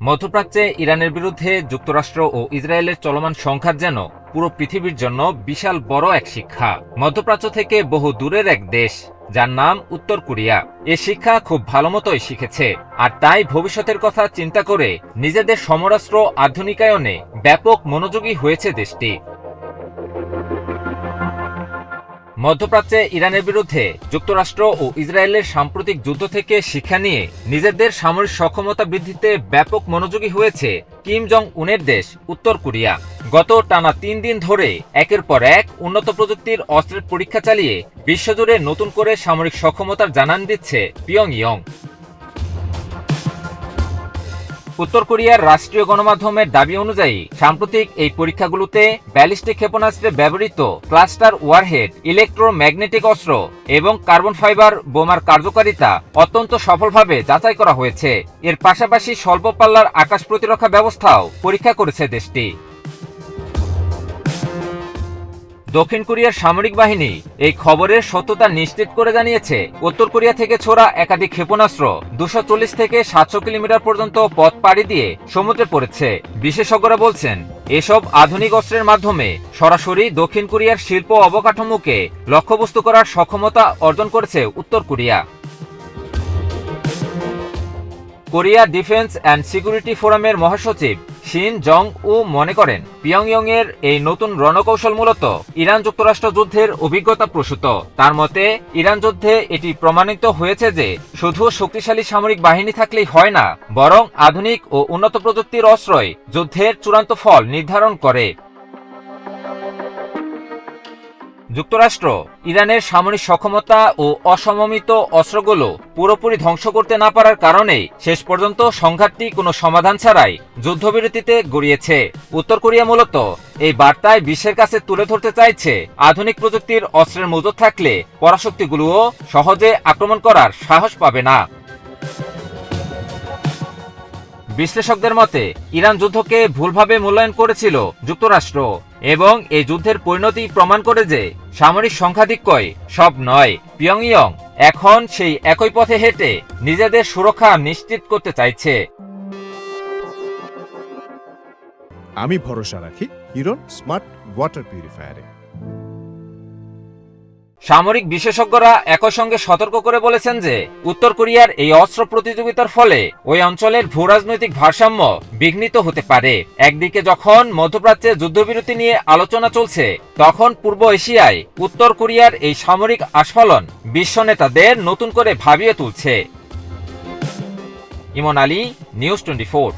মধ্যপ্রাচ্যে ইরানের বিরুদ্ধে যুক্তরাষ্ট্র ও ইসরায়েলের চলমান সংঘাত যেন পুরো পৃথিবীর জন্য বিশাল বড় এক শিক্ষা। মধ্যপ্রাচ্য থেকে বহু দূরের এক দেশ যার নাম উত্তর কোরিয়া এ শিক্ষা খুব ভালোমতোই শিখেছে, আর তাই ভবিষ্যতের কথা চিন্তা করে নিজেদের সমরাস্ত্র আধুনিকায়নে ব্যাপক মনোযোগী হয়েছে দেশটি। মধ্যপ্রাচ্যে ইরানের বিরুদ্ধে যুক্তরাষ্ট্র ও ইসরায়েলের সাম্প্রতিক যুদ্ধ থেকে শিক্ষা নিয়ে নিজেদের সামরিক সক্ষমতা বৃদ্ধিতে ব্যাপক মনোযোগী হয়েছে কিম জং উনের দেশ উত্তর কোরিয়া। গত টানা ৩ দিন ধরে একের পর এক উন্নত প্রযুক্তির অস্ত্রের পরীক্ষা চালিয়ে বিশ্বজুড়ে নতুন করে সামরিক সক্ষমতার জানান দিচ্ছে পিয়ংইয়ং। উত্তর কোরিয়ার রাষ্ট্রীয় গণমাধ্যমের দাবি অনুযায়ী সাম্প্রতিক এই পরীক্ষাগুলোতে ব্যালিস্টিক ক্ষেপণাস্ত্রে ব্যবহৃত ক্লাস্টার ওয়ারহেড, ইলেকট্রোম্যাগনেটিক অস্ত্র এবং কার্বন ফাইবার বোমার কার্যকারিতা অত্যন্ত সফলভাবে যাচাই করা হয়েছে। এর পাশাপাশি স্বল্প পাল্লার আকাশ প্রতিরক্ষা ব্যবস্থাও পরীক্ষা করেছে দেশটি। দক্ষিণ কোরিয়ার সামরিক বাহিনী এই খবরের সত্যতা নিশ্চিত করে জানিয়েছে, উত্তর কোরিয়া থেকে ছোড়া একাধিক ক্ষেপণাস্ত্র 240 থেকে 700 কিলোমিটার পর্যন্ত পথ পাড়ি দিয়ে সমুদ্রে পড়েছে। বিশেষজ্ঞরা বলছেন, এসব আধুনিক অস্ত্রের মাধ্যমে সরাসরি দক্ষিণ কোরিয়ার শিল্প অবকাঠামোকে লক্ষ্যবস্তু করার সক্ষমতা অর্জন করেছে উত্তর Korea. Korea defence and security ফোরামের মহাসচিব শিন জং উ মনে করেন, পিয়ংইয়ং এর এই নতুন রণকৌশল মূলত ইরান যুক্তরাষ্ট্র যুদ্ধের অভিজ্ঞতা প্রসূত। তার মতে, ইরান যুদ্ধে এটি প্রমাণিত হয়েছে যে শুধু শক্তিশালী সামরিক বাহিনী থাকলেই হয় না, বরং আধুনিক ও উন্নত প্রযুক্তির অস্ত্রই যুদ্ধের চূড়ান্ত ফল নির্ধারণ করে। যুক্তরাষ্ট্র ইরানের সামরিক সক্ষমতা ও অসমমিত অস্ত্রগুলো পুরোপুরি ধ্বংস করতে না পারার কারণেই শেষ পর্যন্ত সংঘাতটি কোনো সমাধান ছাড়াই যুদ্ধবিরতিতে গড়িয়েছে। উত্তর কোরিয়া মূলত এই বার্তায় বিশ্বের কাছে তুলে ধরতে চাইছে, আধুনিক প্রযুক্তির অস্ত্রের মজুত থাকলে পরাশক্তিগুলোও সহজে আক্রমণ করার সাহস পাবে না। বিশ্লেষকদের মতে, ইরান যুদ্ধকে ভুলভাবে মূল্যায়ন করেছিল যুক্তরাষ্ট্র, এবং এই যুদ্ধের পরিণতি প্রমাণ করে যে সামরিক সংখ্যাধিক্যই সব নয়। পিয়ংইয়ং এখন সেই একই পথে হেঁটে নিজেদের সুরক্ষা নিশ্চিত করতে চাইছে। আমি ভরসা রাখি হিরন স্মার্ট ওয়াটার পিউরিফায়ারে। সামরিক বিশেষজ্ঞরা একই সঙ্গে সতর্ক করে বলেছেন যে উত্তর কোরিয়ার এই অস্ত্র প্রতিযোগিতার ফলে ওই অঞ্চলের ভূরাজনৈতিক ভারসাম্য বিঘ্নিত হতে পারে। একদিকে যখন মধ্যপ্রাচ্যে যুদ্ধবিরতি নিয়ে আলোচনা চলছে, তখন পূর্ব এশিয়ায় উত্তর কোরিয়ার এই সামরিক আস্ফালন বিশ্ব নেতাদের নতুন করে ভাবিয়ে তুলছে। ইমন আলী, নিউজ 24।